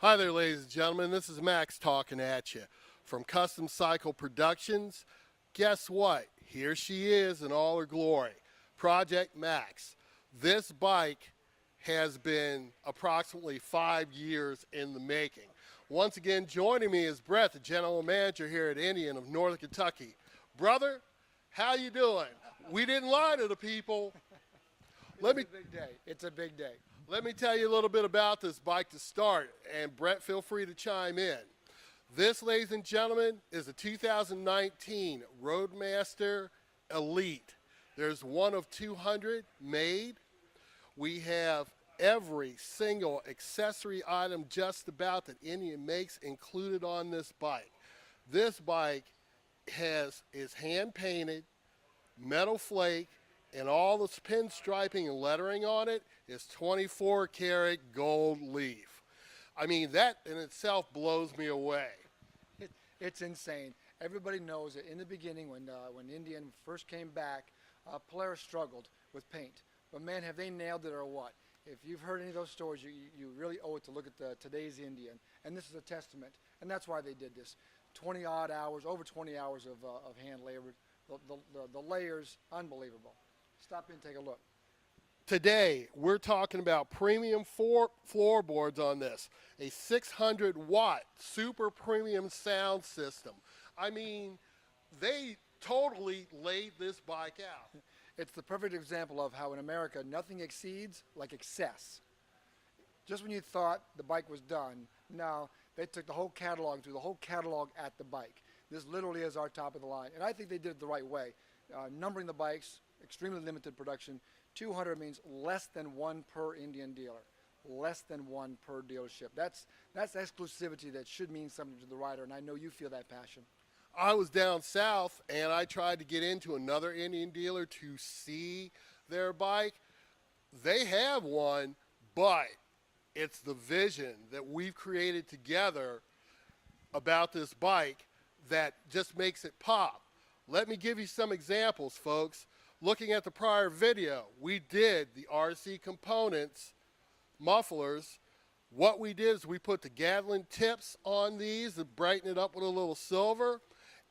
Hi there, ladies and gentlemen. This is Max talking at you from Custom Cycle Productions. Guess what? Here she is in all her glory, Project Max. This bike has been approximately 5 years in the making. Once again, joining me is Brett, the general manager here at Indian of Northern Kentucky. Brother, how you doing? We didn't lie to the people. It's a big day. It's a big day. Let me tell you a little bit about this bike to start, and Brett, feel free to chime in. This, ladies and gentlemen, is a 2019 Roadmaster Elite. There's one of 200 made. We have every single accessory item just about that Indian makes included on this bike. This bike is hand painted, metal flake, and all the pinstriping and lettering on it is 24 karat gold leaf. I mean, that in itself blows me away. It's insane. Everybody knows that in the beginning when Indian first came back, Polaris struggled with paint. But man, have they nailed it or what? If you've heard any of those stories, you really owe it to look at today's Indian. And this is a testament. And that's why they did this. 20 odd hours, over 20 hours of hand labor. The layers, unbelievable. Stop in and take a look. Today, we're talking about premium floorboards on this. A 600-watt super premium sound system. I mean, they totally laid this bike out. It's the perfect example of how in America nothing exceeds like excess. Just when you thought the bike was done, now they took the whole catalog and threw the whole catalog at the bike. This literally is our top of the line. And I think they did it the right way. Numbering the bikes, extremely limited production. 200 means less than one per Indian dealer. Less than one per dealership. That's exclusivity that should mean something to the rider, and I know you feel that passion. I was down south and I tried to get into another Indian dealer to see their bike. They have one, but it's the vision that we've created together about this bike that just makes it pop. Let me give you some examples, folks. Looking at the prior video, we did the RC components, mufflers. What we did is we put the Gatling tips on these to brighten it up with a little silver,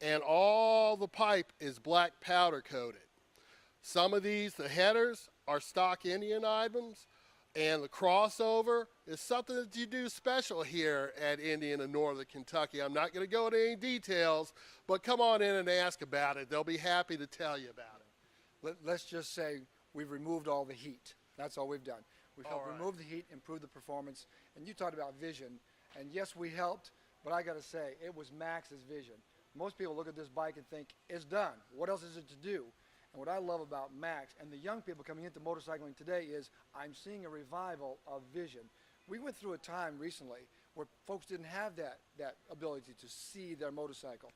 and all the pipe is black powder coated. Some of these, the headers, are stock Indian items, and the crossover is something that you do special here at Indian in Northern Kentucky. I'm not going to go into any details, but come on in and ask about it. They'll be happy to tell you about it. Let's just say we've removed all the heat. That's all we've done. We've helped remove the heat, improve the performance. And you talked about vision. And yes, we helped, but I got to say, it was Max's vision. Most people look at this bike and think, it's done. What else is it to do? And what I love about Max and the young people coming into motorcycling today is I'm seeing a revival of vision. We went through a time recently where folks didn't have that ability to see their motorcycle.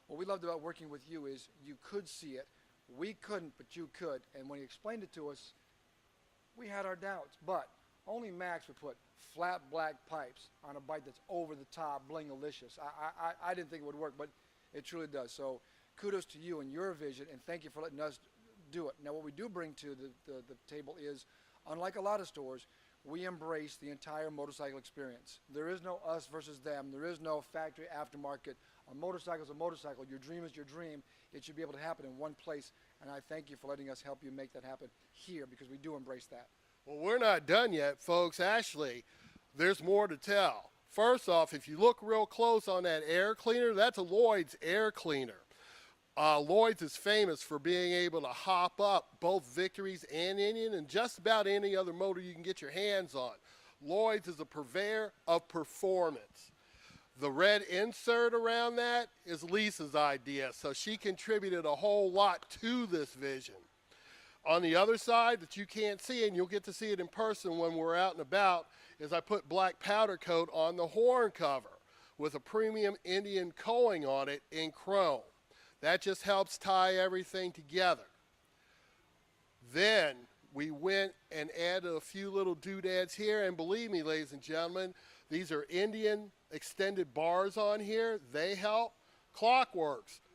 What we loved about working with you is you could see it. We couldn't, but you could. And when he explained it to us, we had our doubts. But only Max would put flat black pipes on a bike that's over the top, bling-alicious. I didn't think it would work, but it truly does. So kudos to you and your vision, and thank you for letting us do it. Now, what we do bring to the table is, unlike a lot of stores, we embrace the entire motorcycle experience. There is no us versus them. There is no factory aftermarket. A motorcycle is a motorcycle. Your dream is your dream. It should be able to happen in one place, and I thank you for letting us help you make that happen here because we do embrace that. Well, we're not done yet, folks. Actually, there's more to tell. First off, if you look real close on that air cleaner, that's a Lloyd's air cleaner. Lloyd's is famous for being able to hop up both Victories and Indian and just about any other motor you can get your hands on. Lloyd's is a purveyor of performance. The red insert around that is Lisa's idea, so she contributed a whole lot to this vision. On the other side that you can't see, and you'll get to see it in person when we're out and about, is I put black powder coat on the horn cover with a premium Indian coating on it in chrome. That just helps tie everything together. Then we went and added a few little doodads here, and believe me, ladies and gentlemen, these are Indian extended bars on here. They help. Klock,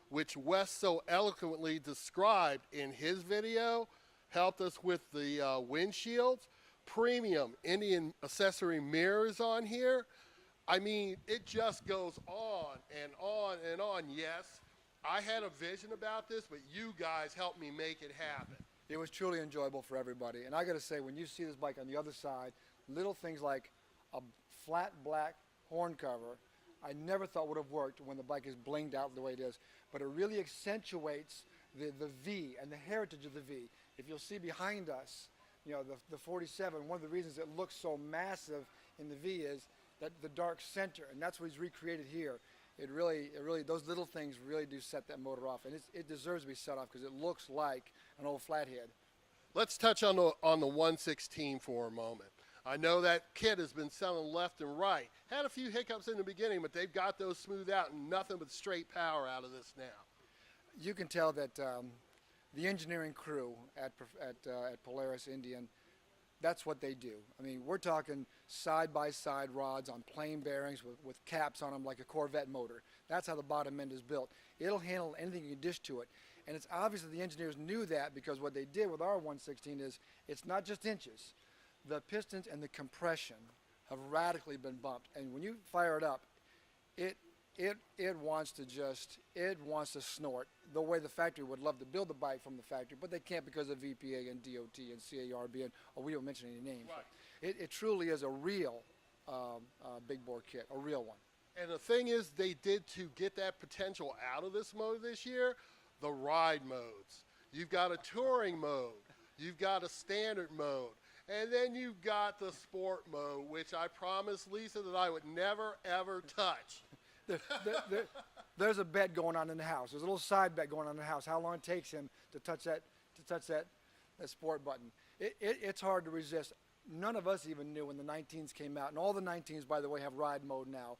which Wes so eloquently described in his video, helped us with the windshields. Premium Indian accessory mirrors on here. I mean, it just goes on and on and on. Yes, I had a vision about this, but you guys helped me make it happen. It was truly enjoyable for everybody. And I got to say, when you see this bike on the other side, little things like a flat black horn cover, I never thought would have worked when the bike is blinged out the way it is. But it really accentuates the V and the heritage of the V. If you'll see behind us, you know, the 47, one of the reasons it looks so massive in the V is that the dark center, and that's what he's recreated here. It really, those little things really do set that motor off, and it deserves to be set off because it looks like an old flathead. Let's touch on the 116 for a moment. I know that kit has been selling left and right. Had a few hiccups in the beginning, but they've got those smoothed out and nothing but straight power out of this now. You can tell that the engineering crew at Polaris Indian, that's what they do. I mean, we're talking side-by-side rods on plain bearings with caps on them like a Corvette motor. That's how the bottom end is built. It'll handle anything you can dish to it. And it's obvious that the engineers knew that because what they did with our 116 is it's not just inches. The pistons and the compression have radically been bumped. And when you fire it up, it wants to snort the way the factory would love to build the bike from the factory, but they can't because of VPA and DOT and CARB, and we don't mention any names. Right. It truly is a real big bore kit, a real one. And the thing is, they did to get that potential out of this motor this year, the ride modes. You've got a touring mode, you've got a standard mode, and then you've got the sport mode, which I promised Lisa that I would never, ever touch. There's a bet going on in the house. There's a little side bet going on in the house. How long it takes him to touch that sport button. It's hard to resist. None of us even knew when the 19s came out, and all the 19s, by the way, have ride mode now.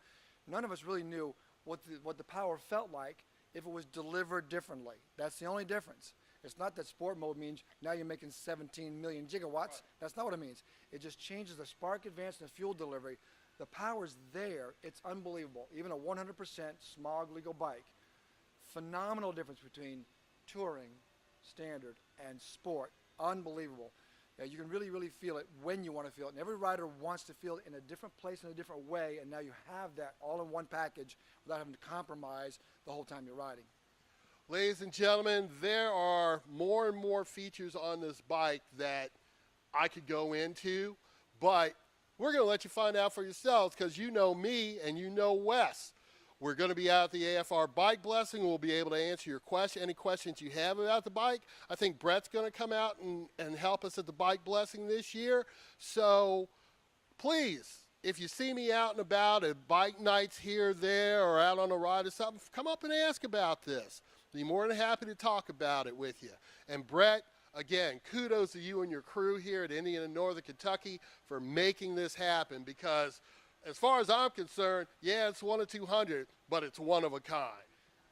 None of us really knew what the power felt like if it was delivered differently. That's the only difference. It's not that sport mode means now you're making 17 million gigawatts. Right. That's not what it means. It just changes the spark advance and the fuel delivery. The power's there. It's unbelievable. Even a 100% smog legal bike. Phenomenal difference between touring, standard, and sport. Unbelievable. You can really, really feel it when you want to feel it. And every rider wants to feel it in a different place, in a different way, and now you have that all in one package without having to compromise the whole time you're riding. Ladies and gentlemen, there are more and more features on this bike that I could go into, but we're going to let you find out for yourselves because you know me and you know Wes. We're going to be out at the AFR Bike Blessing. We'll be able to answer your any questions you have about the bike. I think Brett's going to come out and help us at the Bike Blessing this year. So please, if you see me out and about at bike nights here, there, or out on a ride or something, come up and ask about this. Be more than happy to talk about it with you. And Brett, again, kudos to you and your crew here at Indian and Northern Kentucky for making this happen because as far as I'm concerned, yeah, it's 1 of 200, but it's one of a kind.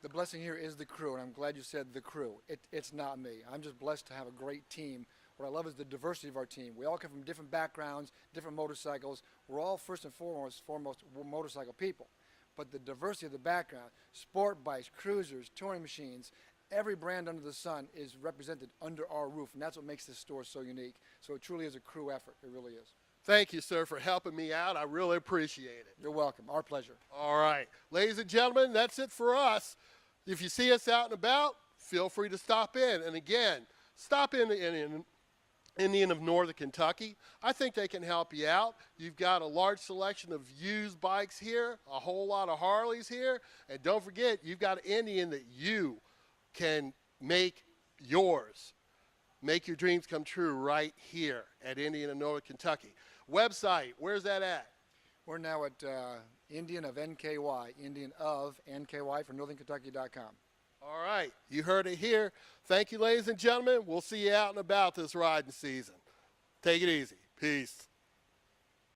The blessing here is the crew, and I'm glad you said the crew. It's not me. I'm just blessed to have a great team. What I love is the diversity of our team. We all come from different backgrounds, different motorcycles. We're all first and foremost motorcycle people. But the diversity of the background, sport bikes, cruisers, touring machines, every brand under the sun is represented under our roof, and that's what makes this store so unique. So it truly is a crew effort. It really is. Thank you, sir, for helping me out. I really appreciate it. You're welcome. Our pleasure. All right. Ladies and gentlemen, that's it for us. If you see us out and about, feel free to stop in. And again, stop in Indian of Northern Kentucky. I think they can help you out. You've got a large selection of used bikes here, a whole lot of Harleys here. And don't forget, you've got an Indian that you can make yours. Make your dreams come true right here at Indian of Northern Kentucky. Website, where's that at? We're now at Indian of NKY, Indian of NKY for northernkentucky.com. All right, you heard it here. Thank you, ladies and gentlemen. We'll see you out and about this riding season. Take it easy. Peace.